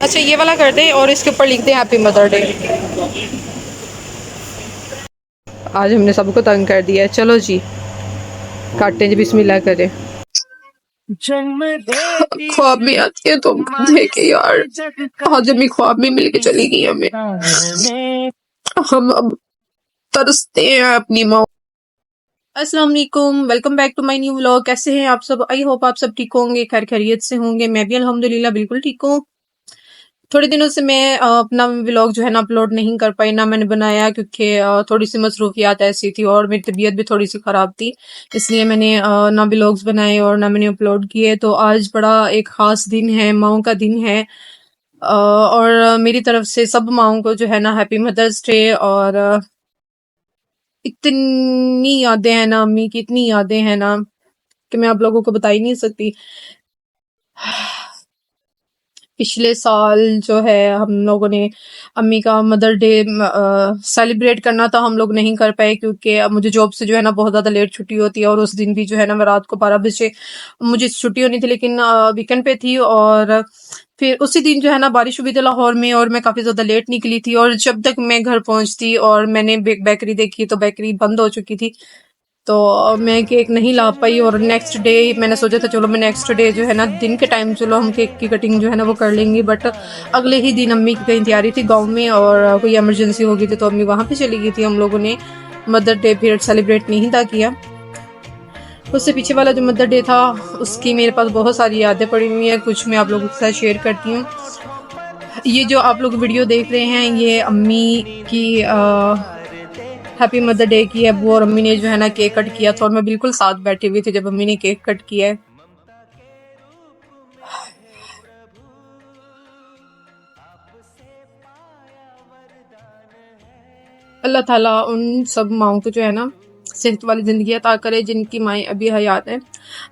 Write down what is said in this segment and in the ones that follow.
अच्छा ये वाला कर दे और इसके ऊपर लिख दे हैप्पी मदर डे। आज हमने सबको तंग कर दिया है। चलो जी काटते हैं जी, बिस्मिल्लाह करें। ख्वाब में आती है तो देखे यार, आज अम्मी ख्वाब में मिलके चली गई हमें। हम अब तरसते हैं अपनी माँ। अस्सलाम वालेकुम, welcome back to my new vlog. कैसे हैं आप सब? आई होप आप सब ठीक होंगे, खैर खैरियत से होंगे। मैं भी अल्हम्दुलिल्लाह बिल्कुल ठीक हूँ। थोड़े दिनों से मैं अपना व्लॉग जो है ना अपलोड नहीं कर पाई, ना मैंने बनाया, क्योंकि थोड़ी सी मसरूफियात ऐसी थी और मेरी तबीयत भी थोड़ी सी ख़राब थी। इसलिए मैंने ना व्लॉग्स बनाए और ना मैंने अपलोड किए। तो आज बड़ा एक ख़ास दिन है, माओं का दिन है। और मेरी तरफ से सब माओं को जो है ना हैप्पी मदर्स डे। और इतनी यादें हैं ना अम्मी की, इतनी यादें हैं ना कि मैं आप लोगों को बता ही नहीं सकती। पिछले साल जो है हम लोगों ने अम्मी का मदर डे सेलिब्रेट करना था, हम लोग नहीं कर पाए क्योंकि अब मुझे जॉब से जो है ना बहुत ज़्यादा लेट छुट्टी होती है। और उस दिन भी जो है ना मैं रात को 12 बजे मुझे छुट्टी होनी थी, लेकिन वीकेंड पे थी। और फिर उसी दिन जो है ना बारिश हुई थी लाहौर में और मैं काफ़ी ज़्यादा लेट निकली थी। और जब तक मैं घर पहुंचती और मैंने बेकरी देखी तो बेकरी बंद हो चुकी थी। तो मैं केक नहीं ला पाई। और नेक्स्ट डे मैंने सोचा था चलो मैं नेक्स्ट डे जो है ना दिन के टाइम चलो हम केक की कटिंग जो है ना वो कर लेंगे। बट अगले ही दिन अम्मी की कहीं तैयारी थी गांव में और कोई इमरजेंसी हो गई थी, तो अम्मी वहां पे चली गई थी। हम लोगों ने मदर डे फिर सेलिब्रेट नहीं था किया। उससे पीछे वाला जो मदर डे था उसकी मेरे पास बहुत सारी यादें पड़ी हुई हैं, कुछ मैं आप लोगों के साथ शेयर करती हूँ। ये जो आप लोग वीडियो देख रहे हैं ये अम्मी की हैप्पी मदर डे की है। वो और अम्मी ने जो है ना केक कट किया था और मैं बिल्कुल साथ बैठी हुई थी जब अम्मी ने केक कट किया है। अल्लाह ताला उन सब माओं को जो है ना सेहत वाली ज़िंदगी अता करे जिनकी माएँ अभी हयात हैं।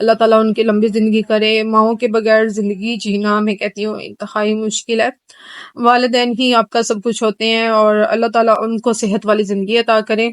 अल्लाह ताला उनकी लंबी ज़िंदगी करे। माओं के बगैर ज़िंदगी जीना मैं कहती हूँ इंतहाई मुश्किल है। वालिदैन ही आपका सब कुछ होते हैं और अल्लाह ताला उनको सेहत वाली ज़िंदगी अता करे।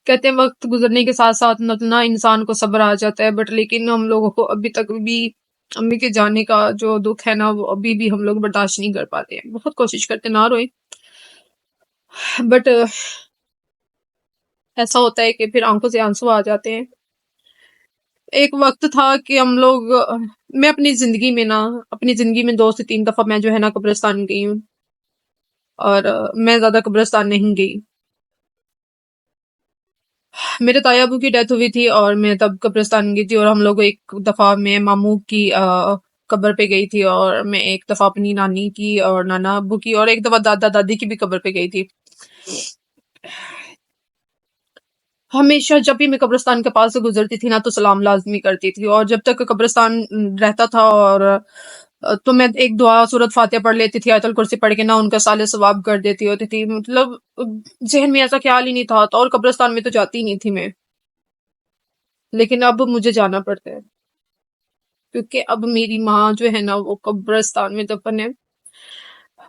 कहते हैं वक्त गुजरने के साथ साथ ना इंसान को सब्र आ जाता है, बट लेकिन हम लोगों को अभी तक भी अम्मी के जाने का जो दुख है ना वो अभी भी हम लोग बर्दाश्त नहीं कर पाते हैं। बहुत कोशिश करते ना रोए, बट ऐसा होता है कि फिर आंखों से आंसू आ जाते हैं। एक वक्त था कि हम लोग मैं अपनी जिंदगी में 2 से 3 दफा मैं जो है ना कब्रिस्तान गई हूँ। और मैं ज्यादा कब्रिस्तान नहीं गई। मेरे ताया अबू की डेथ हुई थी और मैं तब कब्रिस्तान गई थी। और हम लोग एक दफा मैं मामू की कब्र पे गई थी और मैं एक दफा अपनी नानी की और नाना अबू की और एक दफा दादा दादी की भी कब्र पे गई थी। हमेशा जब भी मैं कब्रिस्तान के पास से गुजरती थी ना तो सलाम लाजमी करती थी। और जब तक कब्रिस्तान रहता था और तो मैं एक दुआ सूरत फातिहा पढ़ लेती थी, आयतुल कुर्सी पढ़ के ना उनका साले सवाब कर देती होती थी। मतलब जहन में ऐसा ख्याल ही नहीं था। तो और कब्रिस्तान में तो जाती ही नहीं थी मैं, लेकिन अब मुझे जाना पड़ता है क्योंकि अब मेरी माँ जो है ना वो कब्रिस्तान में दफन है।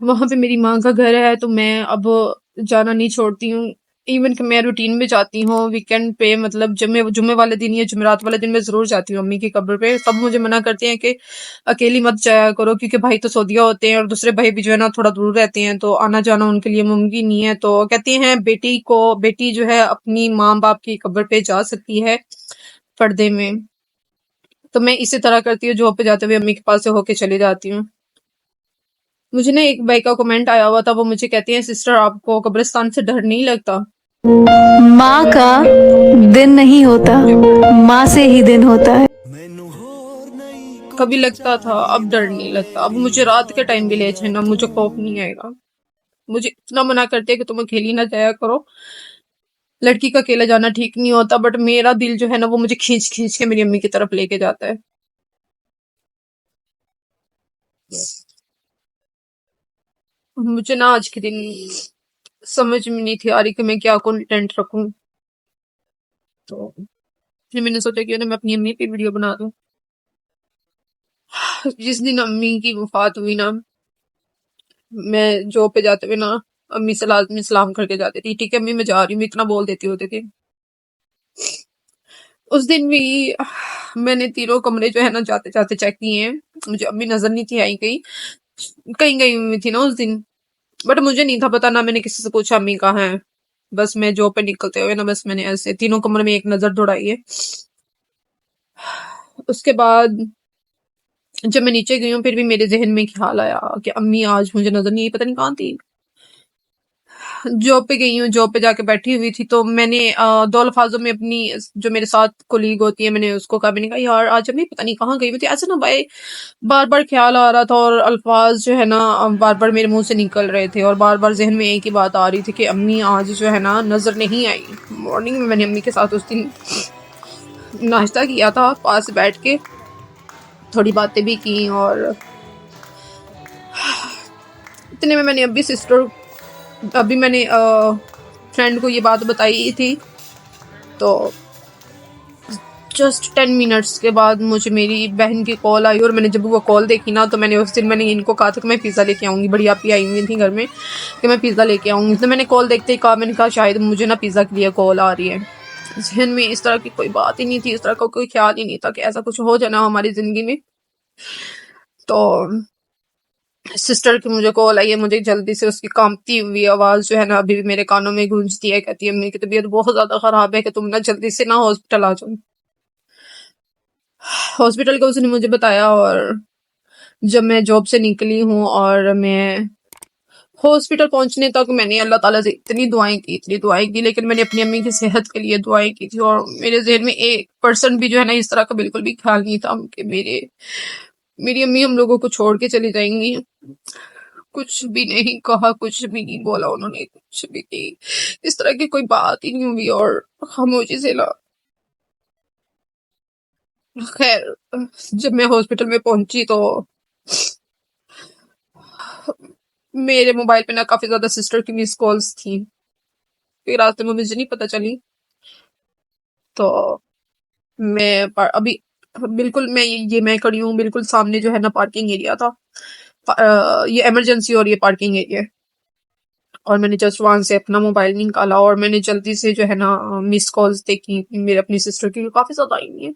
वहां पे मेरी माँ का घर है तो मैं अब जाना नहीं छोड़ती हूँ। इवन कि मैं रूटीन में जाती हूँ वीकेंड पे, मतलब जुम्मे वाले दिन या जुमेरात वाले दिन मैं जरूर जाती हूँ अम्मी की कब्र पे। सब मुझे मना करते हैं कि अकेली मत जाया करो क्योंकि भाई तो सऊदीया होते हैं और दूसरे भाई भी जो है ना थोड़ा दूर रहते हैं, तो आना जाना उनके लिए मुमकिन नहीं है। तो कहती हैं बेटी जो है अपनी माँ बाप की कब्र पे जा सकती है पर्दे में। तो मैं इसी तरह करती हूँ, जॉब पे जाते हुए अम्मी के पास से होके चली जाती हूँ। मुझे ना एक भाई का कमेंट आया हुआ था, वो मुझे कहती है सिस्टर आपको कब्रिस्तान से डर नहीं लगता? माँ का दिन नहीं होता, माँ से ही दिन होता है। कभी लगता था, अब डर नहीं लगता। अब मुझे रात के टाइम भी ले जाना मुझे खौफ नहीं आएगा। मुझे इतना मना करते हैं कि तुम अकेली ना जाया करो, लड़की का अकेला जाना ठीक नहीं होता। बट मेरा दिल जो है ना वो मुझे खींच खींच के मेरी अम्मी की तरफ लेके जाता है। मुझे ना आज के दिन समझ में नहीं थी आ रही कि मैं क्या कंटेंट रखूं। तो फिर मैंने सोचा कि मैं अपनी अम्मी की वीडियो बना दूं। जिस दिन अम्मी की वफात हुई ना, मैं जॉब पे जाते हुए ना अम्मी से लाजमी सलाम करके जाती थी। ठीक है अम्मी मैं जा रही हूँ, इतना बोल देती होती थी। उस दिन भी मैंने तीनों कमरे जो है ना जाते जाते चेक किए हैं, मुझे अम्मी नजर नहीं थी आई कहीं। कहीं गई हुई थी ना उस दिन, बट मुझे नहीं था पता, ना मैंने किसी से पूछा अम्मी कहाँ है। बस मैं जॉब पे निकलते हुए ना बस मैंने ऐसे तीनों कमरे में एक नजर दौड़ाई है। उसके बाद जब मैं नीचे गई हूँ फिर भी मेरे जहन में ख्याल आया कि अम्मी आज मुझे नजर नहीं आई, पता नहीं कहाँ थी। जॉब पे गई हूँ, जॉब पे जाके बैठी हुई थी तो मैंने दो अल्फाजों में अपनी जो मेरे साथ कोलीग होती है मैंने उसको कहा, मैंने कहा यार आज अम्मी पता नहीं कहाँ गई हुई थी, ऐसे ना भाई बार बार ख्याल आ रहा था और अल्फाज जो है ना बार बार मेरे मुंह से निकल रहे थे और बार बार जहन में एक ही बात आ रही थी कि अम्मी आज जो है ना नजर नहीं आई। मॉर्निंग में मैंने अम्मी के साथ उस दिन नाश्ता किया था पास बैठ के, थोड़ी बातें भी की और इतने में मैंने अभी मैंने फ्रेंड को ये बात बताई थी। तो जस्ट 10 मिनट्स के बाद मुझे मेरी बहन की कॉल आई और मैंने जब वो कॉल देखी ना तो मैंने उस दिन मैंने इनको कहा था कि मैं पिज़्ज़ा लेके आऊँगी, बड़ी आपी आई हुई थी घर में कि मैं पिज़्ज़ा लेके आऊँगी। तो मैंने कॉल देखते ही कहा, मैंने कहा शायद मुझे ना पिज़्ज़ा के लिए कॉल आ रही है। जहन में इस तरह की कोई बात ही नहीं थी, इस तरह का कोई ख्याल ही नहीं था कि ऐसा कुछ हो जाना हमारी ज़िंदगी में। तो सिस्टर की मुझे कॉल आई है, मुझे जल्दी से उसकी कांपती हुई आवाज़ जो है ना अभी भी मेरे कानों में गूंजती है, कहती है अम्मी की तबीयत बहुत ज़्यादा ख़राब है कि तुम ना जल्दी से ना हॉस्पिटल आ जाओ। हॉस्पिटल का उसने मुझे बताया और जब मैं जॉब से निकली हूँ और मैं हॉस्पिटल पहुंचने तक मैंने अल्लाह ताला से इतनी दुआएं की, लेकिन मैंने अपनी अम्मी की सेहत के लिए दुआएं की थी और मेरे जहन में 1% भी जो है ना इस तरह का बिल्कुल भी ख्याल नहीं था कि मेरी अम्मी हम लोगों को छोड़ के चली जाएंगी। कुछ भी नहीं कहा, कुछ भी नहीं बोला उन्होंने, कुछ भी नहीं, इस तरह की कोई बात ही नहीं हुई और खामोशी से ला। खैर जब मैं हॉस्पिटल में पहुंची तो मेरे मोबाइल पे ना काफी ज्यादा सिस्टर की मिस कॉल्स थी, फिर रास्ते में मुझे नहीं पता चली। तो अभी बिल्कुल मैं खड़ी हूँ बिल्कुल सामने जो है ना पार्किंग एरिया था। ये इमरजेंसी और ये पार्किंग एरिया है और मैंने जस्ट वहां से अपना मोबाइल निकाला और मैंने जल्दी से जो है ना मिस कॉल्स देखी मेरे अपनी सिस्टर की, काफी ज्यादा आई हुई है।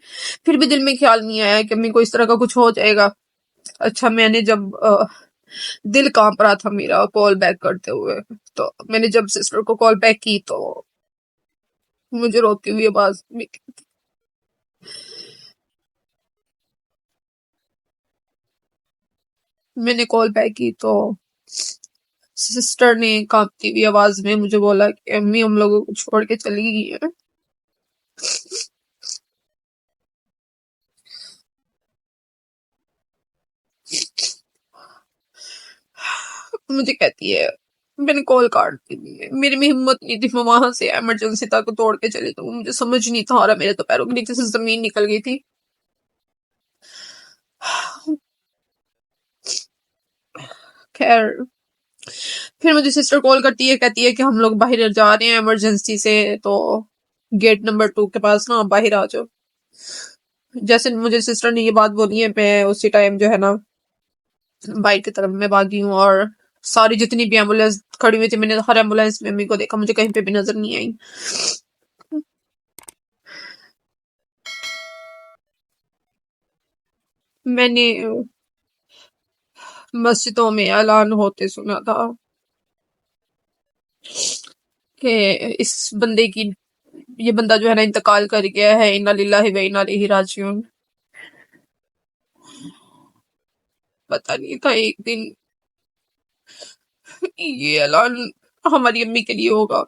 फिर भी दिल में ख्याल नहीं आया कि मेरे को इस तरह का कुछ हो जाएगा। अच्छा मैंने जब दिल कांप रहा था मेरा कॉल बैक करते हुए, तो मैंने जब सिस्टर को कॉल बैक की तो मुझे रोती हुई आवाज में मैंने कॉल बैक की तो सिस्टर ने कांपती हुई आवाज में मुझे बोला कि अम्मी हम लोगों को छोड़ के चली गई है। मुझे कहती है, मैंने कॉल काट दी, मेरे में हिम्मत नहीं थी मैं वहां से इमरजेंसी तक तोड़ के चली, तो मुझे समझ नहीं था आ रहा, मेरे तो पैरों के नीचे से जमीन निकल गई थी। खैर फिर मुझे सिस्टर कॉल करती है, कहती है कि हम लोग बाहर जा रहे हैं इमरजेंसी से, तो गेट नंबर 2 के पास ना बाहर आ जाओ। जैसे मुझे सिस्टर ने ये बात बोली है मैं उसी टाइम जो है ना बाइक की तरफ में भागी हूँ और सारी जितनी भी एम्बुलेंस खड़ी हुई थी मैंने हर एम्बुलेंस में अम्मी को देखा, मुझे कहीं पे भी नजर नहीं आई। मैंने मस्जिदों में ऐलान होते सुना था कि इस बंदे की ये बंदा जो है ना इंतकाल कर गया है, इन्ना लिल्लाहि व इन्ना इलैहि राजिऊन। पता नहीं था एक दिन ये ऐलान हमारी अम्मी के लिए होगा।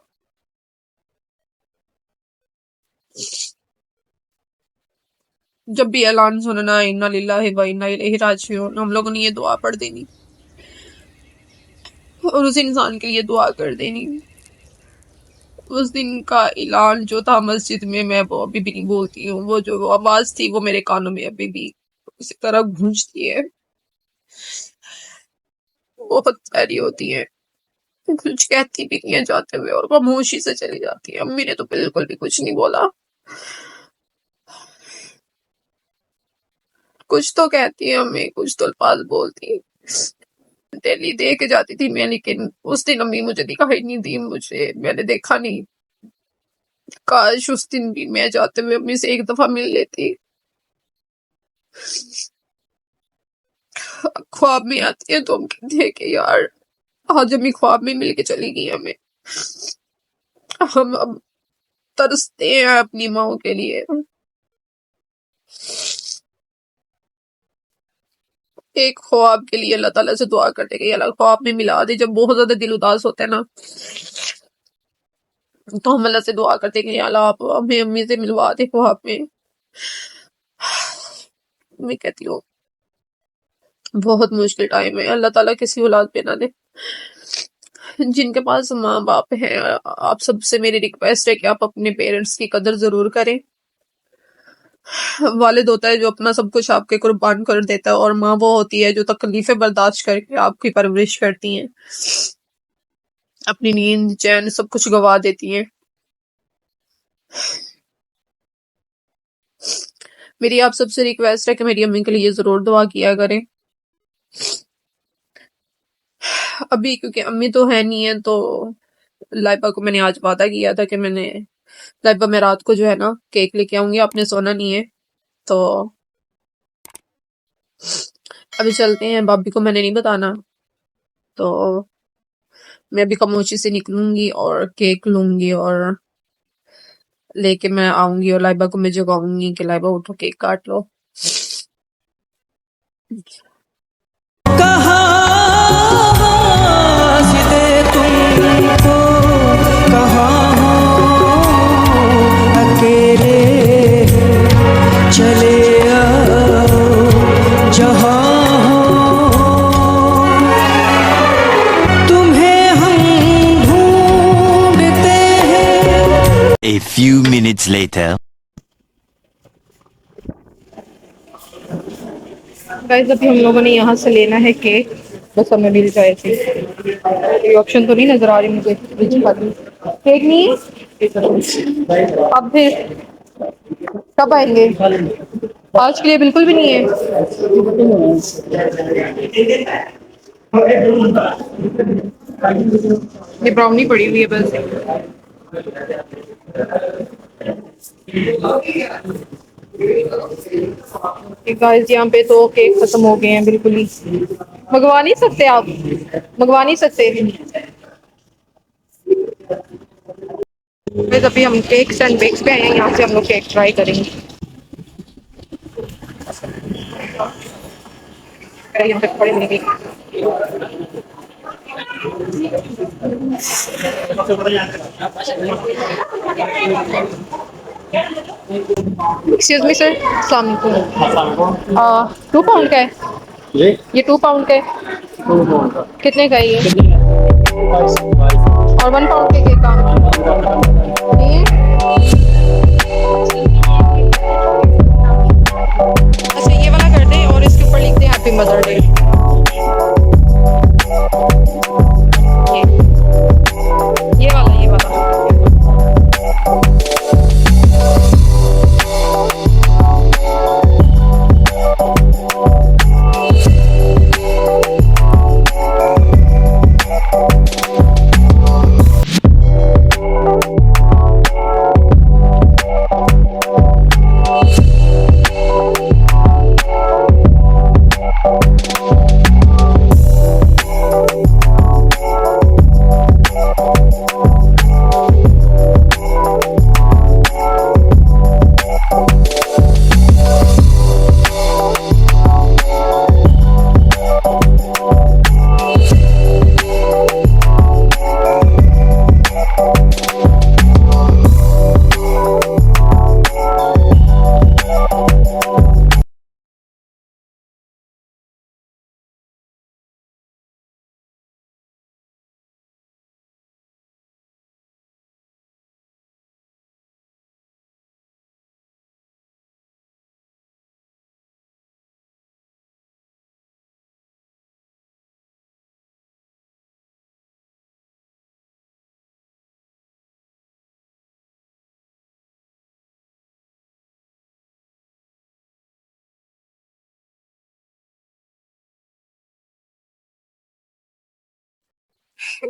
जब भी ऐलान सुनना इन्ना लिल्लाहि व इन्ना इलैहि राजिऊन, हम लोगों ने ये दुआ पढ़ देनी और उस इंसान के लिए दुआ कर देनी। उस दिन का ऐलान जो था मस्जिद में मैं वो अभी भी नहीं बोलती हूँ, वो जो वो आवाज थी वो मेरे कानों में अभी भी उसी तरह गूंजती है, बहुत प्यारी होती है। कुछ कहती भी नहीं है जाते हुए और खामोशी से चली जाती है। अम्मी ने तो बिल्कुल भी कुछ नहीं बोला, कुछ तो कहती है अम्मी, कुछ तो अल्फाज बोलती है। डेली दे के जाती थी मैं, लेकिन उस दिन अम्मी मुझे दिखाई नहीं दी, मुझे मैंने देखा नहीं। काश उस दिन भी मैं जाते हुए अम्मी से एक दफा मिल लेती। ख्वाब में आती है तो हम कहते हैं कि यार आज हमें ख्वाब में मिल के चली गई हमें। हम अब तरसते हैं अपनी माओ के लिए। एक ख्वाब के लिए अल्लाह ताला से दुआ करते कि अल्लाह ख्वाब में मिला दे। जब बहुत ज्यादा दिल उदास होता है ना तो हम अल्लाह से दुआ करते कि अल्लाह आप हमें अम्मी से मिलवा दे ख्वाब में। मैं कहती हूँ बहुत मुश्किल टाइम है, अल्लाह ताला किसी औलाद पे ना दे। जिनके पास माँ बाप है, आप सबसे मेरी रिक्वेस्ट है कि आप अपने पेरेंट्स की कदर जरूर करें। वालिद होता है जो अपना सब कुछ आपके कुर्बान कर देता है, और माँ वो होती है जो तकलीफें बर्दाश्त करके आपकी परवरिश करती हैं, अपनी नींद चैन सब कुछ गवा देती हैं। मेरी आप सबसे रिक्वेस्ट है कि मेरी अम्मी के लिए जरूर दुआ किया करें। अभी क्योंकि अम्मी तो है नहीं है, तो लाइबा को मैंने आज वादा किया था कि लाइबा मैं रात को जो है ना केक लेके आऊंगी, आपने सोना नहीं है। तो अभी चलते हैं, भाभी को मैंने नहीं बताना। तो मैं अभी खामोशी से निकलूंगी और केक लूंगी और लेके मैं आऊंगी, और लाइबा को मैं जगाऊंगी कि लाइबा उठो केक काट लो। कहाँ वास्ते तुमको, कहाँ हो अकेले, चले आओ जहाँ हो, तुम्हें हम ढूंढते हैं। A few minutes later. Guys अभी हम लोगों ने यहाँ से लेना है केक, बस हमें मिल जाए थे। कोई ऑप्शन तो नहीं नजर आ रही मुझे। केक नहीं है अब फिर कब आएंगे? आज के लिए बिल्कुल भी नहीं है। ये ब्राउनी पड़ी हुई है बस। गाइस यहाँ पे तो केक खत्म हो गए हैं बिल्कुल ही। मंगवा नहीं सकते आप? मंगवा नहीं सकते? गाइस अभी हम केक्स एंड बेक्स पे आए हैं, यहाँ से हम लोग केक ट्राई करेंगे। यहाँ पे पड़े मिलेंगे। एक्सक्यूज मी सर, अस्सलाम वालेकुम। 2 पाउंड का है ये 2 पाउंड का है। कितने का है ये? और 1 पाउंड के केक का नहीं है? अच्छा ये वाला कर दें और इसके ऊपर लिख दें हैप्पी मदर डे। ये वाला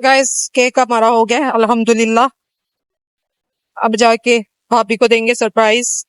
गाइस केक हमारा हो गया है अल्हम्दुलिल्लाह। अब जाके भाभी को देंगे सरप्राइज।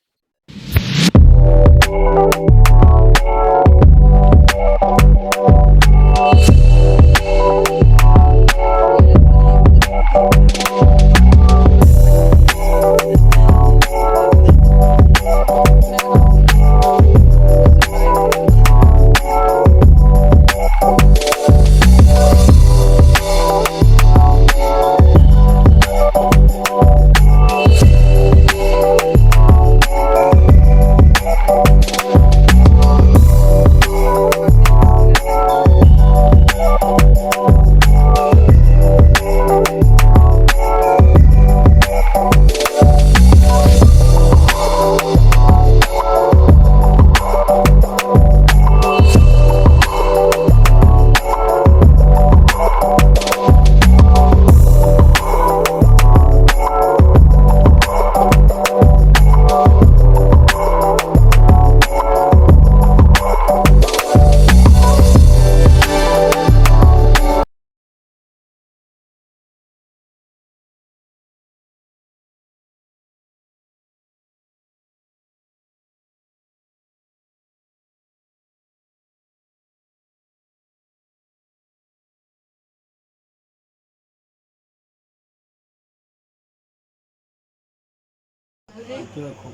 तो रखो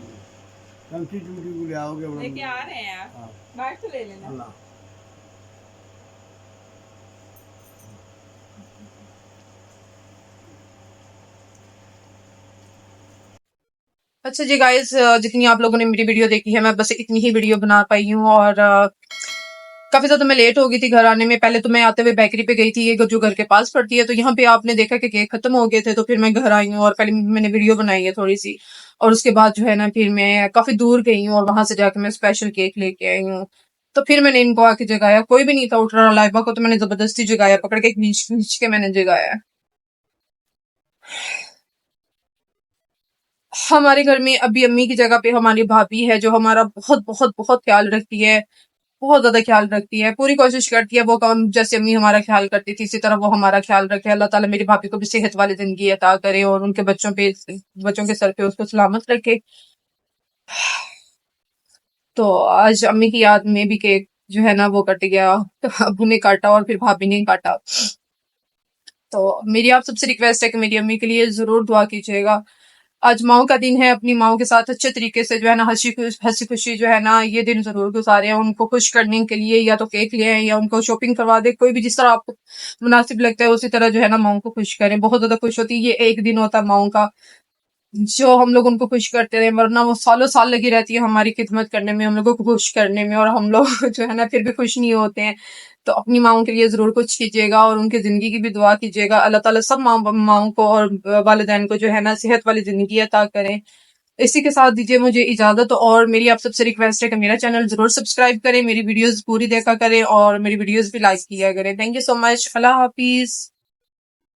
टंकी टूटी को ले आओगे बड़ा लेके आ रहे हैं आप हाँ बाहर तो ले लेना। अल्लाह अच्छा जी गाइस, जितनी आप लोगों ने मेरी वीडियो देखी है मैं बस इतनी ही वीडियो बना पाई हूँ और काफी ज्यादा मैं लेट हो गई थी घर आने में। पहले तो मैं आते हुए बेकरी पे गई थी, ये जो घर के पास पड़ती है, तो यहाँ पे आपने देखा कि केक खत्म हो गए थे, तो फिर मैं घर आई हूँ और पहले मैंने वीडियो बनाई है थोड़ी सी, और उसके बाद जो है ना फिर मैं काफी दूर गई हूँ और वहां से जाके मैं स्पेशल केक लेके आई हूँ। तो फिर मैंने इनको आके जगाया, कोई भी नहीं था उठ रहा। लाइबा को तो मैंने जबरदस्ती जगाया, पकड़ के खींच खींच के मैंने जगाया। हमारे घर में अभी अम्मी की जगह पे हमारी भाभी है जो हमारा बहुत बहुत बहुत ख्याल रखती है, बहुत ज्यादा ख्याल रखती है, पूरी कोशिश करती है वो काम जैसे अम्मी हमारा ख्याल करती थी इसी तरह वो हमारा ख्याल रखे। अल्लाह ताला मेरी भाभी को भी सेहत वाली जिंदगी अता करे और उनके बच्चों के सर पे उसको सलामत रखे। तो आज अम्मी की याद में भी केक जो है ना वो कट गया, तो अबू ने काटा और फिर भाभी ने काटा। तो मेरी आप सबसे रिक्वेस्ट है कि मेरी अम्मी के लिए जरूर दुआ कीजिएगा। आज माओ का दिन है, अपनी माओ के साथ अच्छे तरीके से जो है ना हंसी खुशी जो है ना ये दिन जरूर गुजारें। उनको खुश करने के लिए या तो केक ले आए या उनको शॉपिंग करवा दे, कोई भी जिस तरह आपको मुनासिब लगता है उसी तरह जो है ना माओ को खुश करें। बहुत ज्यादा खुश होती है, ये एक दिन होता है माओ का जो हम लोग उनको खुश करते रहे, वरना वो सालों साल लगी रहती है हमारी खिदमत करने में, हम लोगों को खुश करने में, और हम लोग जो है ना फिर भी खुश नहीं होते हैं। तो अपनी माओं के लिए जरूर कुछ कीजिएगा और उनकी जिंदगी की भी दुआ कीजिएगा। अल्लाह ताला सब माओं को और वालिदैन को जो है ना सेहत वाली जिंदगी अता करें। इसी के साथ दीजिए मुझे इजाजत, और मेरी आप सबसे रिक्वेस्ट है कि मेरा चैनल जरूर सब्सक्राइब करें, मेरी वीडियोस पूरी देखा करें और मेरी वीडियोस भी लाइक किया करें। Thank you so much. Allah Hafiz.